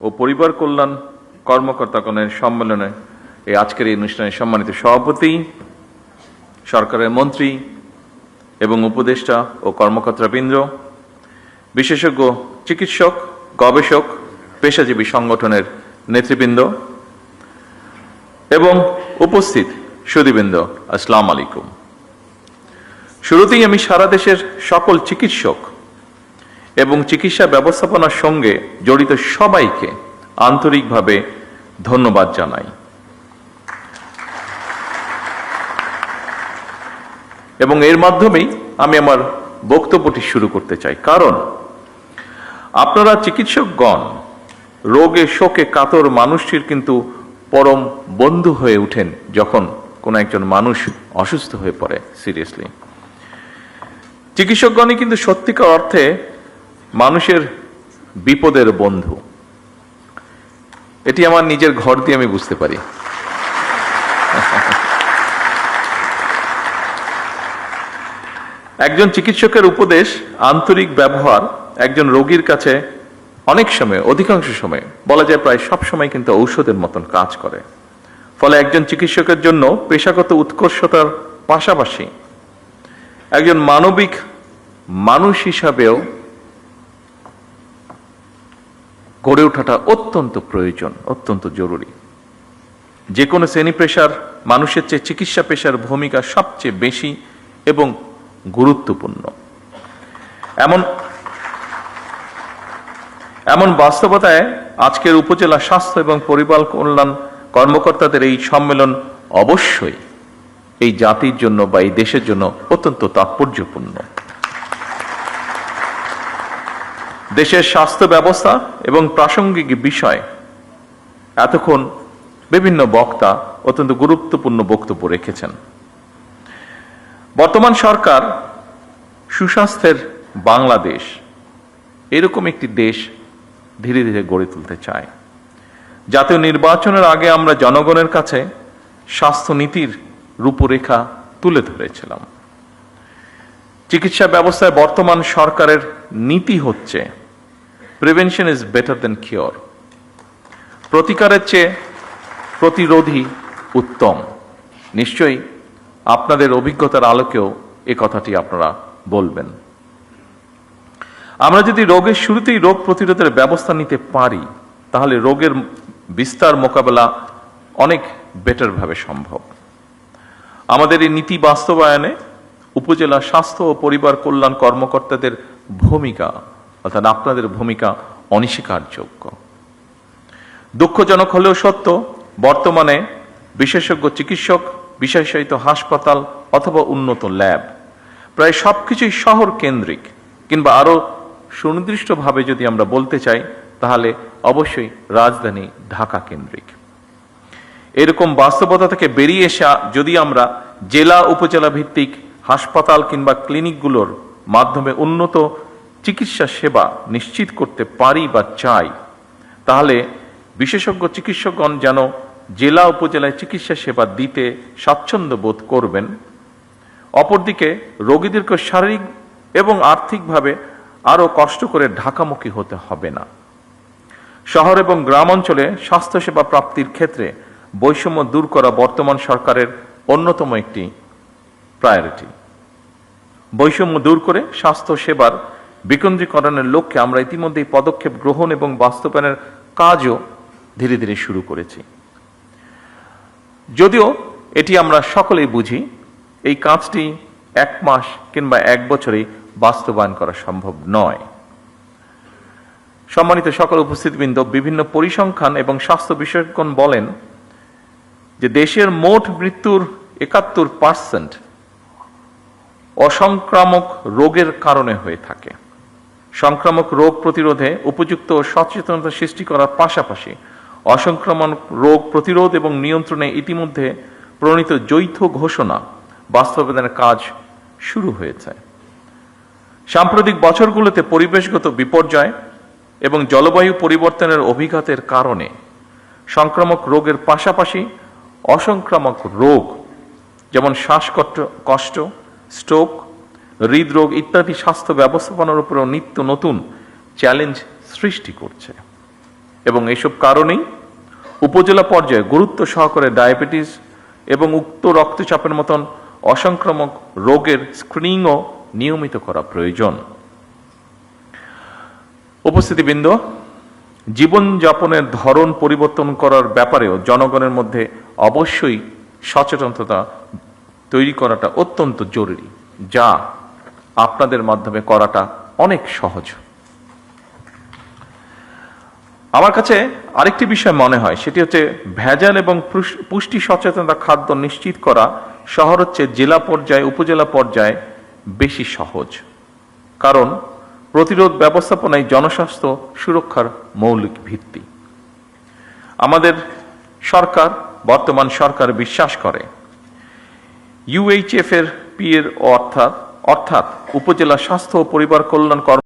ও পরিবার কল্যাণ কর্মকর্তাগণের সম্মেলনে এই আজকের এই অনুষ্ঠানের সম্মানিত সভাপতি, সরকারের মন্ত্রী এবং উপদেষ্টা ও কর্মকর্তাবৃন্দ, বিশেষজ্ঞ চিকিৎসক, গবেষক, পেশাজীবী সংগঠনের নেতৃবৃন্দ এবং উপস্থিত সুধীবৃন্দ, আসসালামু আলাইকুম। শুরুতেই আমি সারা দেশের সকল চিকিৎসক এবং চিকিৎসা ব্যবস্থাপনার সঙ্গে জড়িত সবাইকে আন্তরিকভাবে ধন্যবাদ জানাই এবং এর মাধ্যমেই আমি আমার বক্তব্যটি শুরু করতে চাই। কারণ আপনারা চিকিৎসকগণ রোগে শোকে কাতর মানুষটির কিন্তু পরম বন্ধু হয়ে ওঠেন যখন কোনো একজন মানুষ অসুস্থ হয়ে পড়ে সিরিয়াসলি। চিকিৎসকগণই কিন্তু সত্যিকার অর্থে মানুষের বিপদের বন্ধু। এটি আমার নিজের ঘর দিয়ে আমি বুঝতে পারি। একজন চিকিৎসকের উপদেশ, আন্তরিক ব্যবহার একজন রোগীর কাছে অনেক সময়, অধিকাংশ সময় বলা যায় প্রায় সব সময় কিন্তু ঔষধের মতন কাজ করে। ফলে একজন চিকিৎসকের জন্য পেশাগত উৎকর্ষতার পাশাপাশি একজন মানবিক মানুষ হিসাবেও গড়ে ওঠাটা অত্যন্ত প্রয়োজন, অত্যন্ত জরুরি। যে কোনো শ্রেণী পেশার মানুষের চেয়ে চিকিৎসা পেশার ভূমিকা সবচেয়ে বেশি এবং গুরুত্বপূর্ণ। এমন বাস্তবতায় আজকের উপজেলা স্বাস্থ্য এবং পরিবার কল্যাণ কর্মকর্তাদের এই সম্মেলন অবশ্যই এই জাতির জন্য বা এই দেশের জন্য অত্যন্ত তাৎপর্যপূর্ণ। দেশের স্বাস্থ্য ব্যবস্থা এবং প্রাসঙ্গিক বিষয় এতক্ষণ বিভিন্ন বক্তা অত্যন্ত গুরুত্বপূর্ণ বক্তব্য রেখেছেন। বর্তমান সরকার সুস্বাস্থ্যের বাংলাদেশ এরকম একটি দেশ ধীরে ধীরে গড়ে তুলতে চায়। জাতীয় নির্বাচনের আগে আমরা জনগণের কাছে স্বাস্থ্য নীতির রূপরেখা তুলে ধরেছিলাম। চিকিৎসা ব্যবস্থায় বর্তমান সরকারের নীতি হচ্ছে prevention is better then cure. প্রতিকারের চেয়ে প্রতিরোধী উত্তম। নিশ্চয়ই আপনাদের অভিজ্ঞতার আলোকেও এ কথাটি আপনারা বলবেন। আমরা যদি রোগের শুরুতেই রোগ প্রতিরোধের ব্যবস্থা নিতে পারি তাহলে রোগের বিস্তার মোকাবেলা অনেক বেটার ভাবে সম্ভব। আমাদের এই নীতি বাস্তবায়নে উপজেলা স্বাস্থ্য ও পরিবার কল্যাণ কর্মকর্তাদের ভূমিকা, অর্থাৎ আপনাদের ভূমিকা অনস্বীকারযোগ্য। দুঃখজনক হলেও সত্য, বর্তমানে বিশেষজ্ঞ চিকিৎসক, বিশেষায়িত হাসপাতাল অথবা উন্নত ল্যাব প্রায় সবকিছুই শহর কেন্দ্রিক, কিংবা আরো সুনির্দিষ্টভাবে যদি আমরা বলতে চাই তাহলে অবশ্যই রাজধানী ঢাকা কেন্দ্রিক। এরকম বাস্তবতা থেকে বেরিয়ে এসে যদি আমরা জেলা উপজেলা ভিত্তিক হাসপাতাল কিংবা ক্লিনিকগুলোর মাধ্যমে উন্নত চিকিৎসা সেবা নিশ্চিত করতে পারি বা চাই, তাহলে বিশেষজ্ঞ চিকিৎসকগণ যেন জেলা উপজেলায় চিকিৎসা সেবা দিতে স্বাচ্ছন্দ্য বোধ করবেন। অপরদিকে রোগীদেরকে শারীরিক এবং আর্থিকভাবে আরো কষ্ট করে ঢাকামুখী হতে হবে না। শহর এবং গ্রাম অঞ্চলে স্বাস্থ্যসেবা প্রাপ্তির ক্ষেত্রে বৈষম্য দূর করা বর্তমান সরকারের অন্যতম একটি প্রায়োরিটি। বৈষম্য দূর করে স্বাস্থ্য সেবার বিকেন্দ্রীকরণের লক্ষ্যে আমরা ইতিমধ্যেই পদক্ষেপ গ্রহণ এবং বাস্তবায়নের কাজও ধীরে ধীরে শুরু করেছি। যদিও এটি আমরা সকলেই বুঝি, এই কাজটি 1 মাস কিংবা 1 বছরে বাস্তবায়ন করা সম্ভব নয়। সম্মানিত সকল উপস্থিতবৃন্দ, বিভিন্ন পরিসংখ্যান এবং স্বাস্থ্য বিশেষজ্ঞগণ বলেন যে দেশের মোট মৃত্যুর 71% অসংক্রামক রোগের কারণে হয়ে থাকে। সংক্রামক রোগ প্রতিরোধে উপযুক্ত সচেতনতা সৃষ্টি করার পাশাপাশি অসংক্রামক রোগ প্রতিরোধ এবং নিয়ন্ত্রণে ইতিমধ্যে প্রণীত যৌথ ঘোষণা বাস্তবায়নের কাজ শুরু হয়েছে। সাম্প্রতিক বছরগুলোতে পরিবেশগত বিপর্যয় এবং জলবায়ু পরিবর্তনের অভিঘাতের কারণে সংক্রামক রোগের পাশাপাশি অসংক্রামক রোগ যেমন শ্বাসকষ্ট, স্ট্রোক, হৃদরোগ ইত্যাদি স্বাস্থ্য ব্যবস্থাপনার উপরেও নিত্য নতুন চ্যালেঞ্জ সৃষ্টি করছে। এবং এইসব কারণেই উপজেলা পর্যায়ে গুরুত্ব সহকারে ডায়াবেটিস এবং উক্ত রক্তচাপের মতন অসংক্রামক রোগের স্ক্রিনিংও নিয়মিত করা প্রয়োজন। উপস্থিতিবৃন্দ, জীবনযাপনের ধরন পরিবর্তন করার ব্যাপারেও জনগণের মধ্যে অবশ্যই সচেতনতা তৈরি করাটা অত্যন্ত জরুরি, যা আপনাদের মাধ্যমে করাটা অনেক সহজ। আমার কাছে আরেকটি বিষয় মনে হয়, সেটি হচ্ছে ভেজাল এবং পুষ্টি সচেতনতা খাদ্য নিশ্চিত করা শহর হচ্ছে জেলা পর্যায়ে উপজেলা পর্যায়ে বেশি সহজ, কারণ প্রতিরোধ ব্যবস্থাপনায় জনস্বাস্থ্য সুরক্ষার মৌলিক ভিত্তি। আমাদের সরকার, বর্তমান সরকার বিশ্বাস করে UHF এর পি এর অর্থাৎ উপজেলা স্বাস্থ্য ও পরিবার কল্যাণ